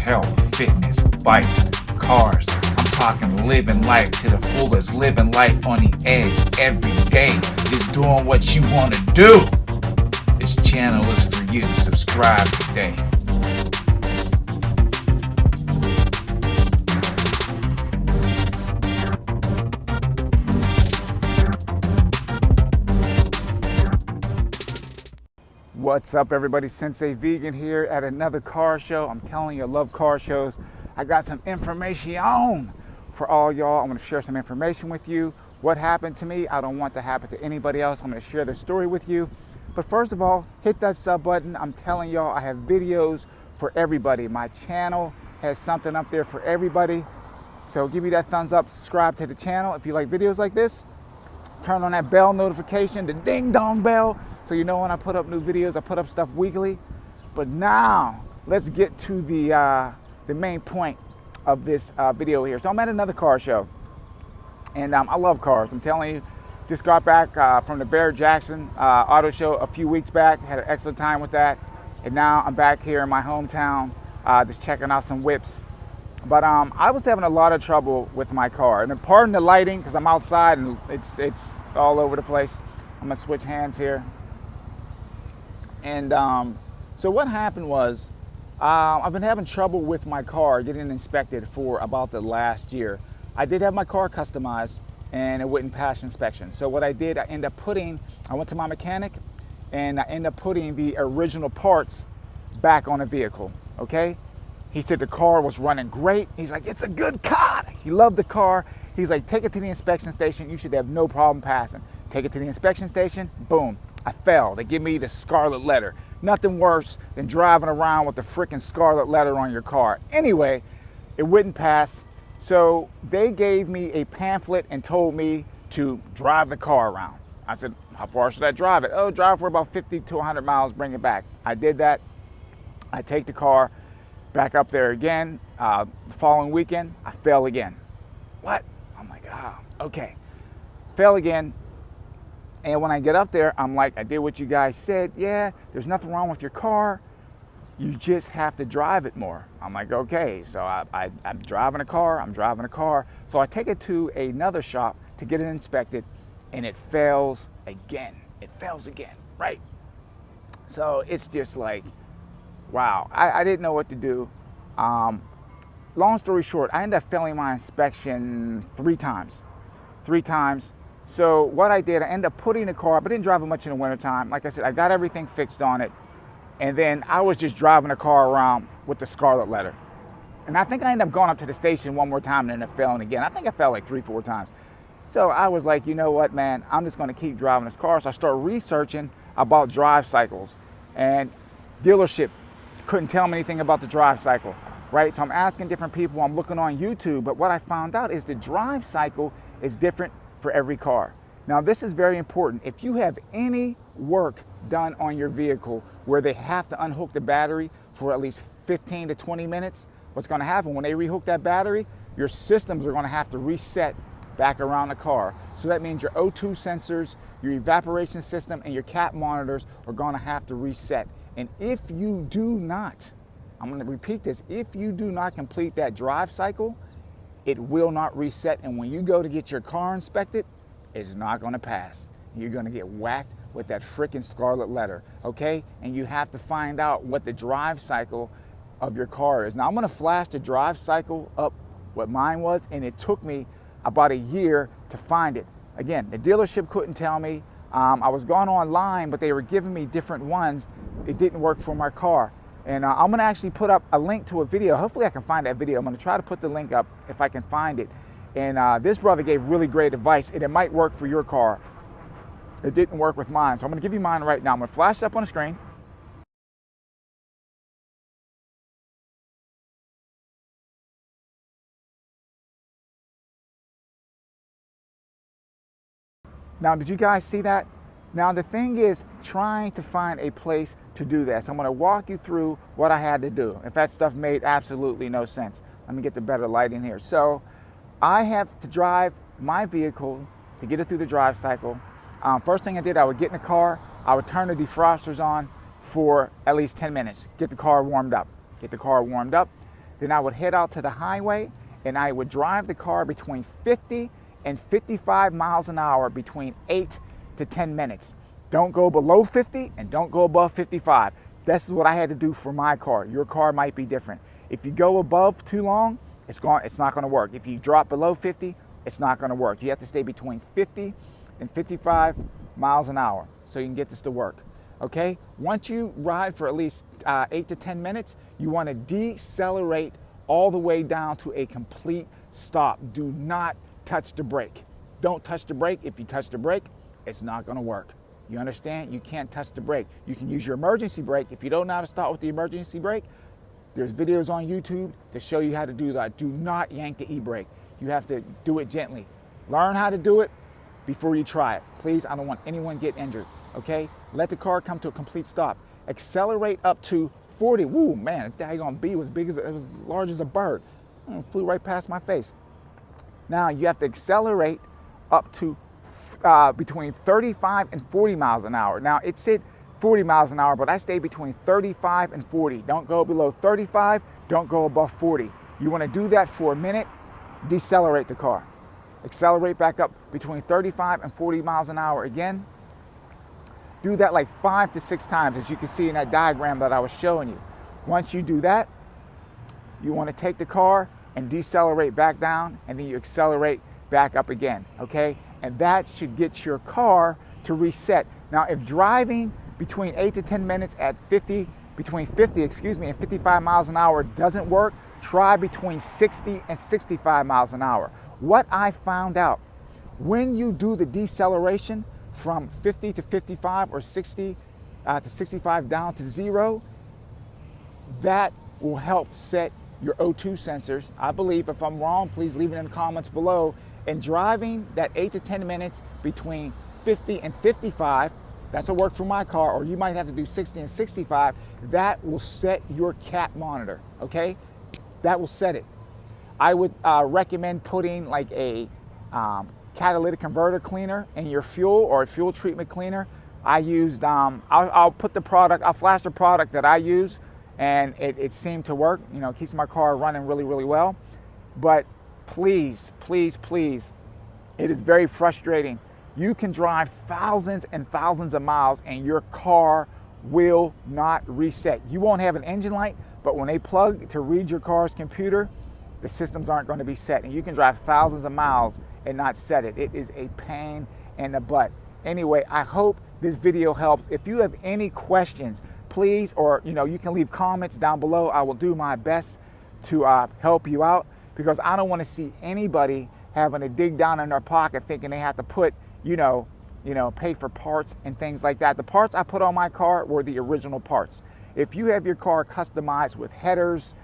health, fitness, bikes, cars. I'm talking living life to the fullest, living life on the edge every day. Just doing what you want to do. This channel is for you. Subscribe today. What's up, everybody? Sensei Vegan here at another car show. I'm telling you, I love car shows. I got some information for all y'all. I'm going to share some information with you. What happened to me, I don't want to happen to anybody else. I'm going to share the story with you. But first of all, hit that sub button. I'm telling y'all, I have videos for everybody. My channel has something up there for everybody. So give me that thumbs up, subscribe to the channel. If you like videos like this, turn on that bell notification, the ding dong bell, so you know when I put up new videos. I put up stuff weekly. But now let's get to the main point of this video here. So I'm at another car show, and I love cars. I'm telling you, just got back from the Barrett-Jackson auto show a few weeks back. Had an excellent time with that, and now I'm back here in my hometown, just checking out some whips. But I was having a lot of trouble with my car, and pardon the lighting because I'm outside and it's all over the place. I'm gonna switch hands here. And so what happened was, I've been having trouble with my car getting inspected for about the last year. I did have my car customized, and it wouldn't pass inspection. So what I did, I went to my mechanic, and I ended up putting the original parts back on the vehicle, okay? He said the car was running great. He's like, it's a good car. He loved the car. He's like, take it to the inspection station. You should have no problem passing. Take it to the inspection station, boom. I failed. They give me the scarlet letter. Nothing worse than driving around with the freaking scarlet letter on your car. Anyway, it wouldn't pass. So they gave me a pamphlet and told me to drive the car around. I said, how far should I drive it? Oh, drive for about 50 to 100 miles, bring it back. I did that. I take the car back up there again. The following weekend, I fail again. What? I'm like, okay. Fail again. And when I get up there, I'm like, I did what you guys said. Yeah, there's nothing wrong with your car. You just have to drive it more. I'm like, okay. So I'm driving a car. So I take it to another shop to get it inspected, and it fails again. Right? So it's just like, wow. I didn't know what to do. Long story short, I ended up failing my inspection three times. So what I did, I ended up putting the car up. I didn't drive it much in the wintertime. Like I said, I got everything fixed on it. And then I was just driving the car around with the scarlet letter. And I think I ended up going up to the station one more time and then failing again. I think I fell like 3-4 times. So I was like, you know what, man, I'm just gonna keep driving this car. So I started researching about drive cycles. And dealership couldn't tell me anything about the drive cycle, right? So I'm asking different people, I'm looking on YouTube, but what I found out is the drive cycle is different for every car. Now this is very important. If you have any work done on your vehicle where they have to unhook the battery for at least 15 to 20 minutes, what's gonna happen when they rehook that battery, your systems are gonna have to reset back around the car. So that means your O2 sensors, your evaporation system, and your cap monitors are gonna have to reset. And if you do not, I'm gonna repeat this, if you do not complete that drive cycle, it will not reset, and when you go to get your car inspected, it's not gonna pass. You're gonna get whacked with that freaking scarlet letter, okay? And you have to find out what the drive cycle of your car is. Now I'm gonna flash the drive cycle up, what mine was, and it took me about a year to find it. Again, the dealership couldn't tell me. I was going online, but they were giving me different ones. It didn't work for my car. And I'm gonna actually put up a link to a video. Hopefully I can find that video. I'm gonna try to put the link up if I can find it. And this brother gave really great advice, and it might work for your car. It didn't work with mine. So I'm gonna give you mine right now. I'm gonna flash it up on the screen. Now, did you guys see that? Now the thing is trying to find a place to do that. So I'm gonna walk you through what I had to do. If that stuff made absolutely no sense. Let me get the better lighting here. So I have to drive my vehicle to get it through the drive cycle. First thing I did, I would get in the car, I would turn the defrosters on for at least 10 minutes, get the car warmed up. Then I would head out to the highway and I would drive the car between 50 and 55 miles an hour between 8 to 10 minutes. Don't go below 50 and don't go above 55. This is what I had to do for my car. Your car might be different. If you go above too long, it's not going to work. If you drop below 50, it's not going to work. You have to stay between 50 and 55 miles an hour so you can get this to work. Okay? Once you ride for at least 8 to 10 minutes, you want to decelerate all the way down to a complete stop. Do not touch the brake. Don't touch the brake. If you touch the brake, it's not going to work. You understand? You can't touch the brake. You can use your emergency brake. If you don't know how to start with the emergency brake, there's videos on YouTube to show you how to do that. Do not yank the e-brake. You have to do it gently. Learn how to do it before you try it. Please, I don't want anyone to get injured, okay? Let the car come to a complete stop. Accelerate up to 40. Woo, man, that daggone bee was big as, it was large as a bird. Flew right past my face. Now you have to accelerate up to between 35 and 40 miles an hour. Now it said 40 miles an hour, but I stay between 35 and 40. Don't go below 35, don't go above 40. You want to do that for a minute, decelerate the car. Accelerate back up between 35 and 40 miles an hour again. Do that like 5 to 6 times, as you can see in that diagram that I was showing you. Once you do that, you want to take the car and decelerate back down, and then you accelerate back up again, okay? And that should get your car to reset. Now, if driving between 8 to 10 minutes at between 50 and 55 miles an hour doesn't work, try between 60 and 65 miles an hour. What I found out, when you do the deceleration from 50 to 55 or 60 to 65 down to 0, that will help set your O2 sensors. I believe. If I'm wrong, please leave it in the comments below. And driving that 8 to 10 minutes between 50 and 55, that's a work for my car, or you might have to do 60 and 65, that will set your CAT monitor, okay? That will set it. I would recommend putting like a catalytic converter cleaner in your fuel, or a fuel treatment cleaner. I used, I'll put the product, I'll flash the product that I use, and it seemed to work. You know, it keeps my car running really, really well. But please, please, please, it is very frustrating. You can drive thousands and thousands of miles and your car will not reset. You won't have an engine light, but when they plug to read your car's computer, the systems aren't going to be set. And you can drive thousands of miles and not set it. It is a pain in the butt. Anyway, I hope this video helps. If you have any questions, please, or you can leave comments down below. I will do my best to help you out, because I don't want to see anybody having to dig down in their pocket thinking they have to put, pay for parts and things like that. The parts I put on my car were the original parts. If you have your car customized with headers,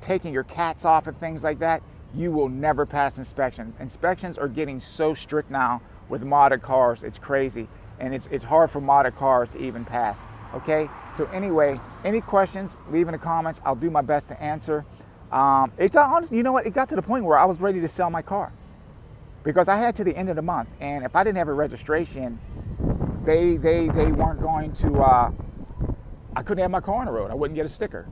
taking your cats off and things like that, you will never pass inspections. Inspections are getting so strict now with modded cars, it's crazy. And it's hard for modded cars to even pass, okay? So anyway, any questions, leave in the comments. I'll do my best to answer. It got to the point where I was ready to sell my car, because I had to the end of the month, and if I didn't have a registration, they weren't going to, I couldn't have my car on the road. I wouldn't get a sticker.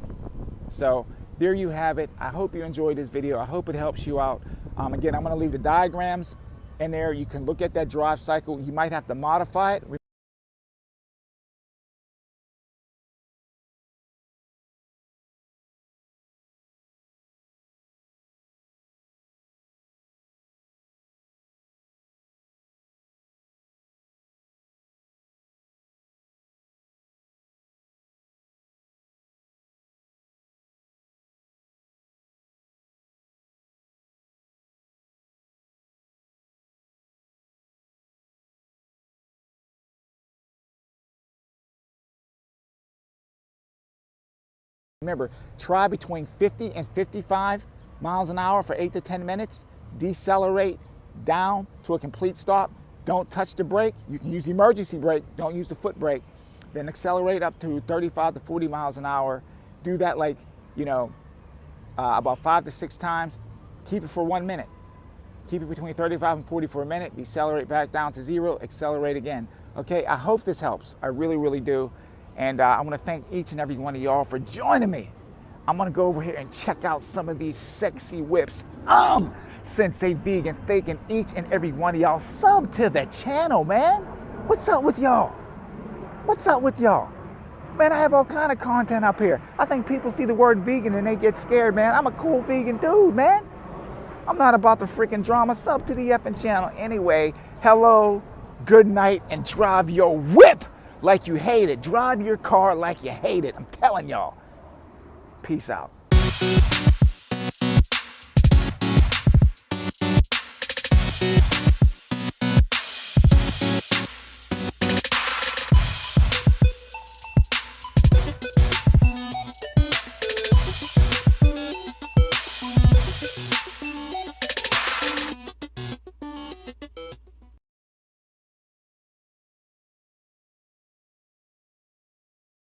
So there you have it. I hope you enjoyed this video. I hope it helps you out. Again, I'm going to leave the diagrams in there. You can look at that drive cycle. You might have to modify it. Remember, try between 50 and 55 miles an hour for 8 to 10 minutes. Decelerate down to a complete stop. Don't touch the brake. You can use the emergency brake. Don't use the foot brake. Then accelerate up to 35 to 40 miles an hour. Do that like, about 5 to 6 times. Keep it for 1 minute. Keep it between 35 and 40 for a minute. Decelerate back down to 0. Accelerate again. Okay, I hope this helps. I really, really do. And I want to thank each and every one of y'all for joining me I'm gonna go over here and check out some of these sexy whips. Sensei Vegan, thanking each and every one of y'all. Sub to the channel, man. What's up with y'all? What's up with y'all? Man, I have all kind of content up here. I think people see the word vegan and they get scared, man. I'm a cool vegan dude, man. I'm not about the freaking drama. Sub to the effing channel. Anyway, hello, good night, and drive your whip like you hate it. Drive your car like you hate it. I'm telling y'all. Peace out.